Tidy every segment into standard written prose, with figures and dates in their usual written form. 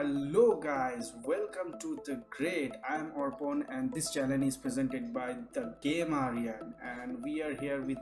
Hello guys, welcome to the great. I am ARPAN and this channel is presented by the Game Aryan and we are here with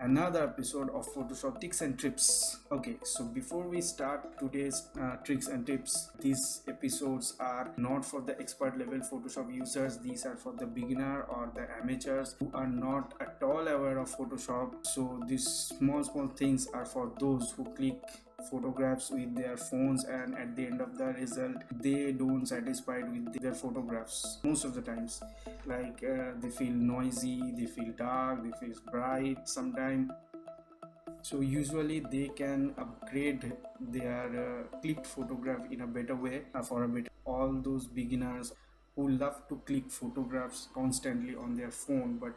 another episode of Photoshop tips and tips. Okay, so before we start today's tricks and tips, these episodes are not for the expert level Photoshop users. These are for the beginner or the amateurs who are not at all aware of Photoshop. So these small things are for those who click photographs with their phones and at the end of the result they don't satisfied with their photographs most of the times, like they feel noisy, they feel dark, they feel bright sometimes. So usually they can upgrade their clicked photograph in a better way for a better all those beginners who love to click photographs constantly on their phone but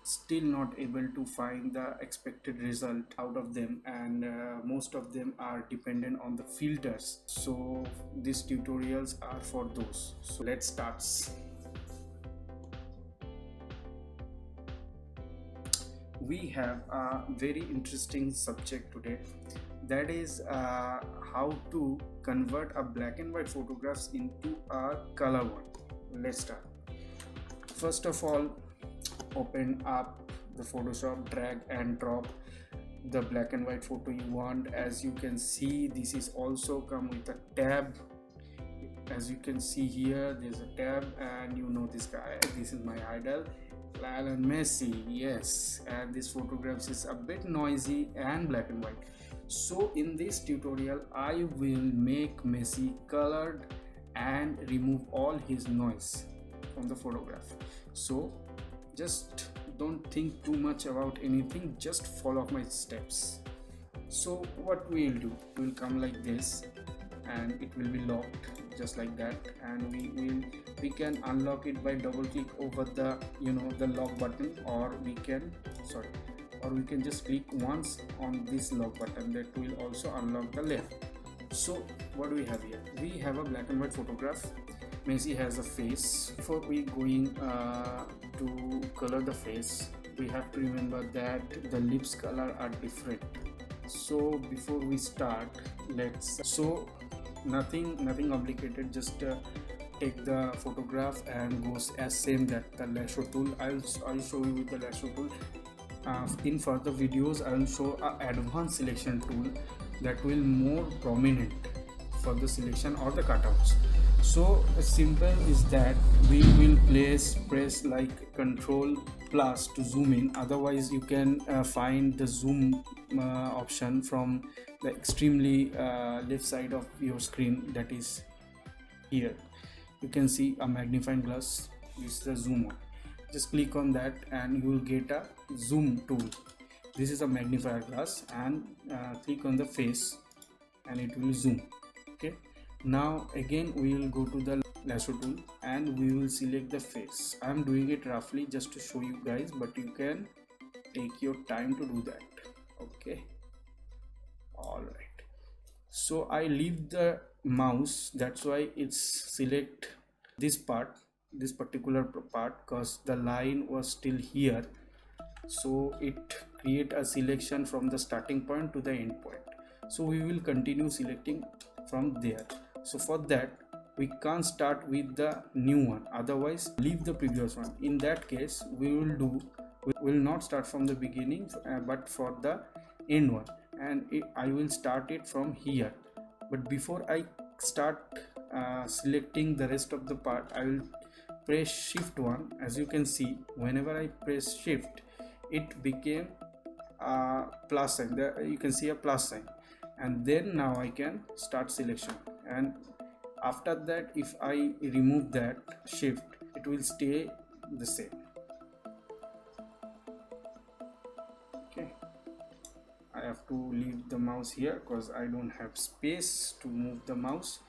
still not able to find the expected result out of them, and most of them are dependent on the filters. So these tutorials are for those. So let's start. We have a very interesting subject today, that is how to convert a black and white photographs into a color one. Let's start. First of all, open up the Photoshop, drag and drop the black and white photo you want. As you can see, this is also come with a tab. As you can see here, there's a tab, and you know this guy, this is my idol, Lionel Messi. Yes, and this photographs is a bit noisy and black and white. So in this tutorial I will make Messi colored and remove all his noise from the photograph. So just don't think too much about anything, just follow my steps. So what we'll do, we'll come like this and it will be locked just like that, and we can unlock it by double click over the the lock button, or we can just click once on this lock button. That will also unlock the left. So what do we have here? We have a black and white photograph. Messi has a face. Before we going to color the face, we have to remember that the lips color are different. So before we start, nothing complicated, just take the photograph and goes as same that the lasso tool. I'll show you with the lasso tool. In further videos I will show a advanced selection tool that will more prominent for the selection or the cutouts. So simple is that we will press like Control plus to zoom in. Otherwise you can find the zoom option from the extremely left side of your screen, that is here. You can see a magnifying glass. This is the zoom one. Just click on that and you will get a zoom tool. This is a magnifier glass, and click on the face and it will zoom. Okay, now again we will go to the lasso tool and we will select the face. I am doing it roughly just to show you guys, but you can take your time to do that. Okay, all right. So I leave the mouse, that's why it's select this part, this particular part, because the line was still here. So it create a selection from the starting point to the end point. So we will continue selecting from there. So for that we can't start with the new one, otherwise leave the previous one. In that case we will not start from the beginning but for the end one, and I will start it from here. But before I start selecting the rest of the part, I will press shift 1. As you can see, whenever I press shift, it became a plus sign. There you can see a plus sign, and then now I can start selection. And after that, if I remove that shift, it will stay the same. Okay, I have to leave the mouse here because I don't have space to move the mouse.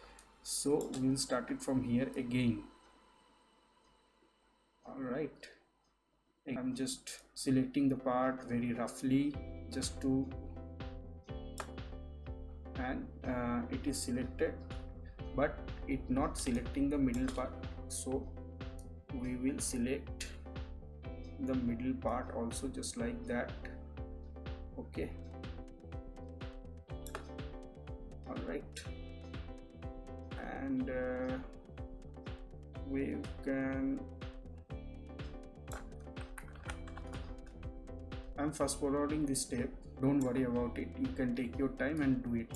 So we will start it from here again. All right, I'm just selecting the part very roughly just to, and it is selected, but it not selecting the middle part. So we will select the middle part also just like that. Okay, all right, I'm fast forwarding this step. Don't worry about it, you can take your time and do it.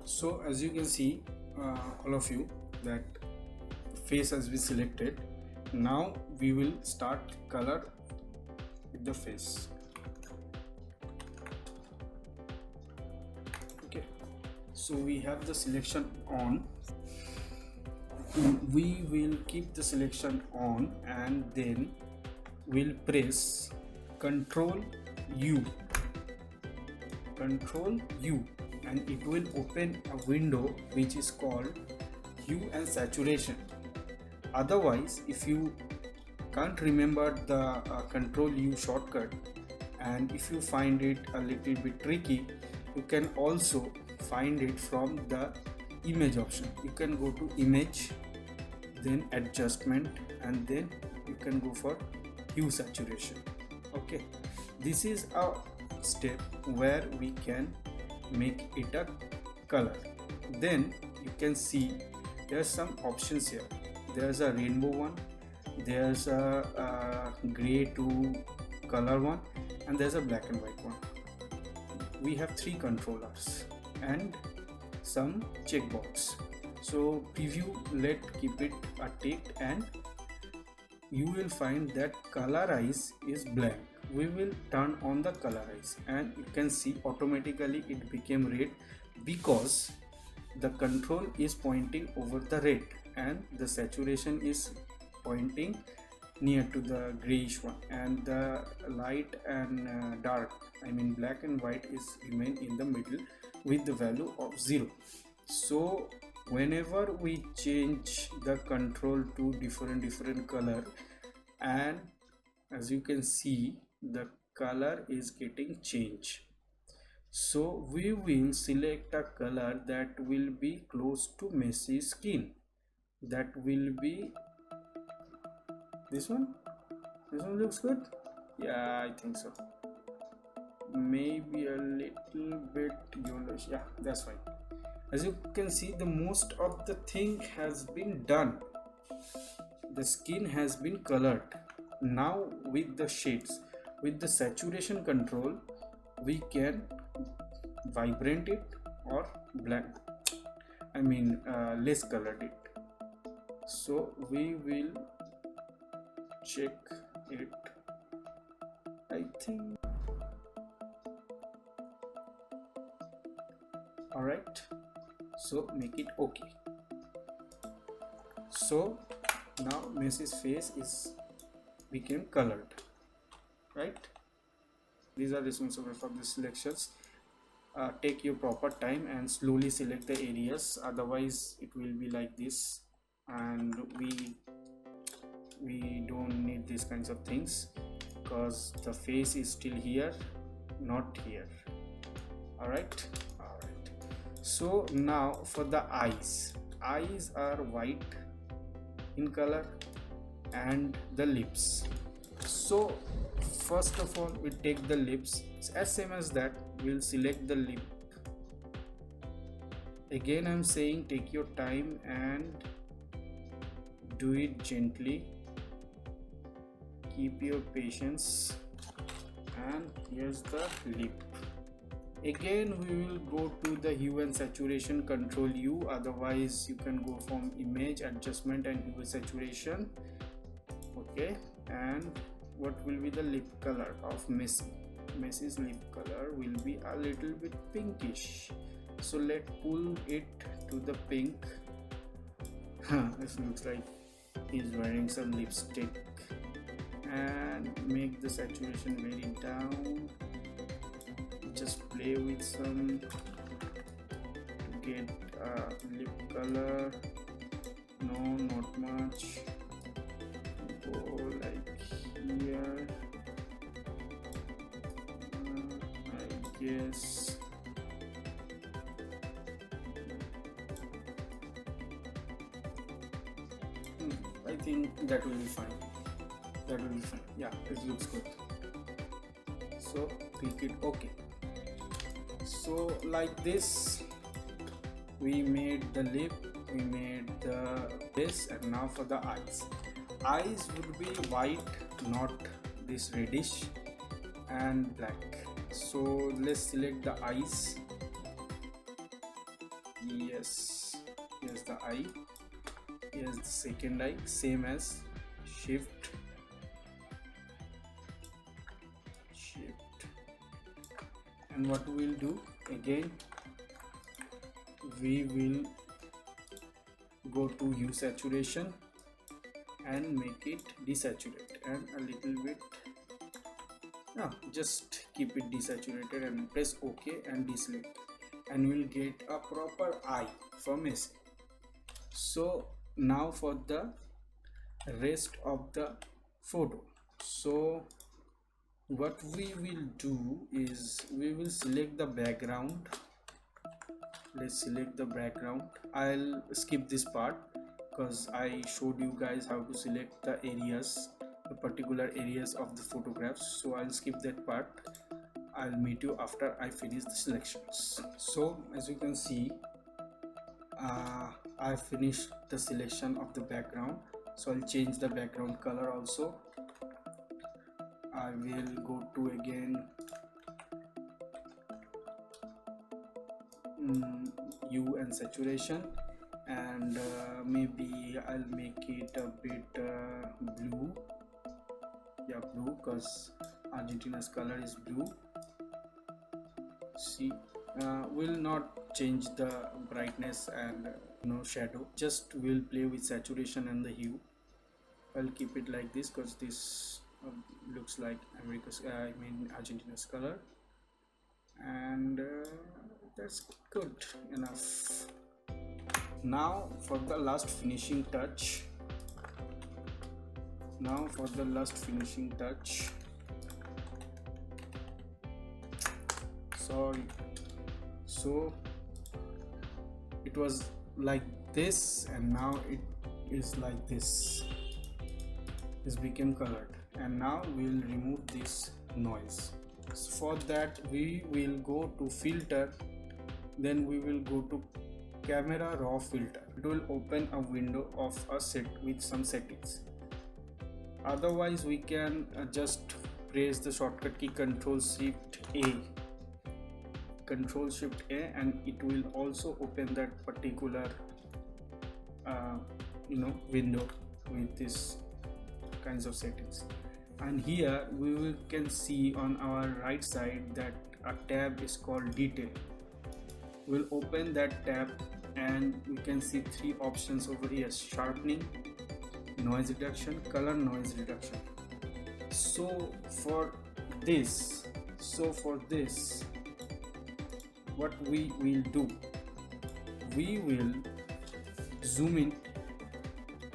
So as you can see, all of you, that face has been selected. Now we will start color with the face. Okay, so we have the selection on. We will keep the selection on and then we'll press Ctrl U, and it will open a window which is called hue and saturation. Otherwise, if you can't remember the Ctrl U shortcut, and if you find it a little bit tricky, you can also find it from the image option. You can go to image, then adjustment, and then you can go for hue saturation. Okay, this is a step where we can make it a color. Then you can see there's some options here. There's a rainbow one, there's a gray to color one, and there's a black and white one. We have 3 controllers and some checkbox. So preview, keep it a tick, and you will find that Colorize is blank. We will turn on the Colorize and you can see automatically it became red because the control is pointing over the red and the saturation is pointing near to the grayish one, and the light and dark, I mean black and white, is remain in the middle with the value of 0. So whenever we change the control to different color, and as you can see the color is getting changed, so we will select a color that will be close to Messi's skin. That will be this one. This one looks good. Yeah, I think so. Maybe a little bit yellowish. Yeah, that's fine. As you can see, the most of the thing has been done. The skin has been colored. Now with the shades, with the saturation control, we can vibrate it or black, I mean less colored it. So we will check it. I think alright, so make it okay. So now Messi's face is became colored, right? These are responsible for the selections. Take your proper time and slowly select the areas, otherwise it will be like this, and we don't need these kinds of things because the face is still here, not here. All right. So now for the eyes are white in color, and the lips. So first of all we take the lips, as same as that. We'll select the lip. Again I'm saying take your time and do it gently, keep your patience, and here's the lip. Again we will go to the hue and saturation, Control U, otherwise you can go from image, adjustment, and hue saturation. Okay, and what will be the lip color of Messi's lip color will be a little bit pinkish, so let's pull it to the pink. This looks like he's wearing some lipstick, and make the saturation very down. Just play with some to get lip color. No, not much. Go like here. I guess I think that will be fine. Yeah, it looks good. So pick it okay. So like this we made the lip, we made the this, and now for the eyes would be white, not this reddish. and black. So let's select the eyes. Yes, here's the eye, here's the second eye, same as shift, and what we will do again, we will go to hue saturation and make it desaturate, and a little bit, no, just keep it desaturated and press OK and deselect, and we'll get a proper eye for missing. So now for the rest of the photo, so what we will do is we will select the background. Let's select the background. I'll skip this part because I showed you guys how to select the areas, the particular areas of the photographs, so I'll skip that part. I'll meet you after I finish the selections. So as you can see, I finished the selection of the background, so I'll change the background color also. I will go to again hue and saturation, and maybe I'll make it a bit blue. Yeah, blue, because Argentina's color is blue. See, will not change the brightness and shadow, just will play with saturation and the hue. I'll keep it like this because this looks like Argentina's color, and that's good enough. Now for the last finishing touch. Sorry. So it was like this, and now it is like this. This became colored, and now we'll remove this noise. So for that we will go to filter, then we will go to camera raw filter. It will open a window of a set with some settings. Otherwise we can just press the shortcut key Ctrl Shift A, and it will also open that particular window with this kinds of settings. And here we can see on our right side that a tab is called detail. We'll open that tab, and we can see three options over here: sharpening, noise reduction, color noise reduction. So for this what we will do, we will zoom in.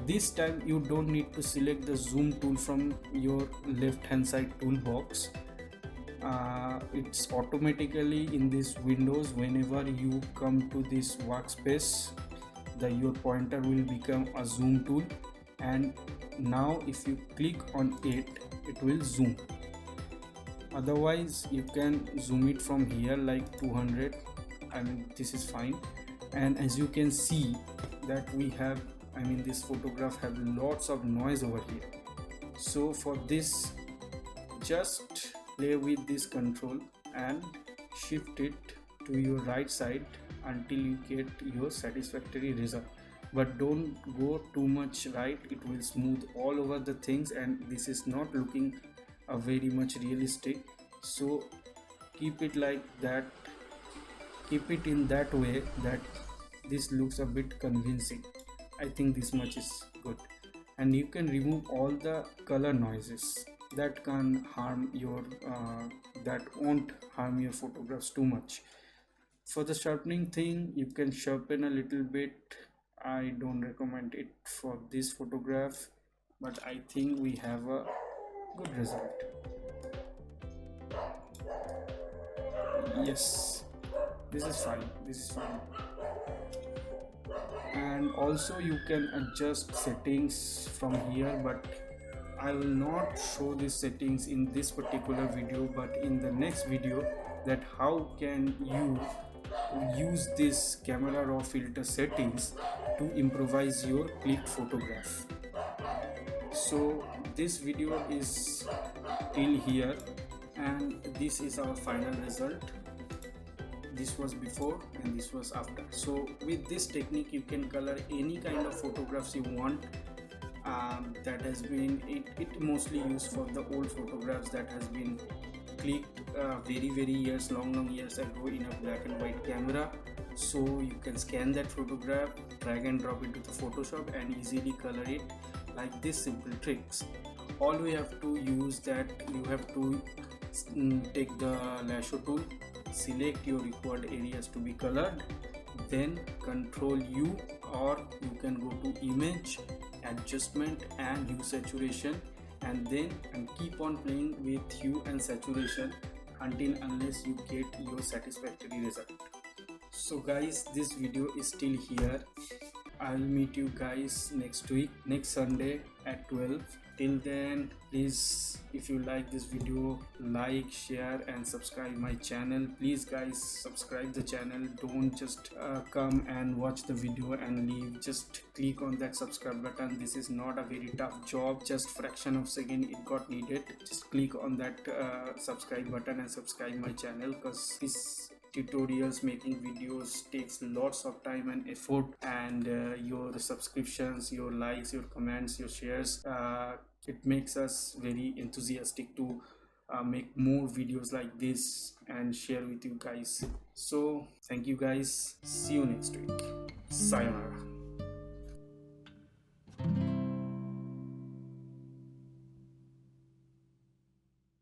This time you don't need to select the zoom tool from your left hand side toolbox. It's automatically in this windows. Whenever you come to this workspace, your pointer will become a zoom tool, and now if you click on it, it will zoom. Otherwise you can zoom it from here like 200. This is fine. And as you can see that we have, this photograph have lots of noise over here. So for this, just play with this control and shift it to your right side until you get your satisfactory result. But don't go too much right, it will smooth all over the things, and this is not looking very much realistic. So keep it like that, keep it in that way that this looks a bit convincing. I think this much is good. And you can remove all the color noises that can harm your that won't harm your photographs too much. For the sharpening thing, you can sharpen a little bit. I don't recommend it for this photograph, but I think we have a good result. Yes, this is fine. And also you can adjust settings from here, but I will not show these settings in this particular video, but in the next video, that how can you use this camera raw filter settings to improvise your click photograph. So this video is till here, and this is our final result. This was before and this was after. So with this technique you can color any kind of photographs you want. That has been it mostly used for the old photographs that has been clicked very years, long years ago in a black and white camera. So you can scan that photograph, drag and drop it to the Photoshop and easily color it like this simple tricks. All we have to use that you have to take the lasso tool, select your required areas to be colored, then Control U, or you can go to image, adjustment and hue saturation, and keep on playing with hue and saturation until unless you get your satisfactory result. So guys, this video is still here. I'll meet you guys next week, next Sunday at 12. Till then, please, if you like this video, like, share and subscribe my channel. Please guys, subscribe the channel. Don't just come and watch the video and leave. Just click on that subscribe button. This is not a very tough job, just fraction of second it got needed. Just click on that subscribe button and subscribe my channel, because this tutorials, making videos takes lots of time and effort, and your subscriptions, your likes, your comments, your shares, it makes us very enthusiastic to make more videos like this and share with you guys. So thank you guys, see you next week, sayonara.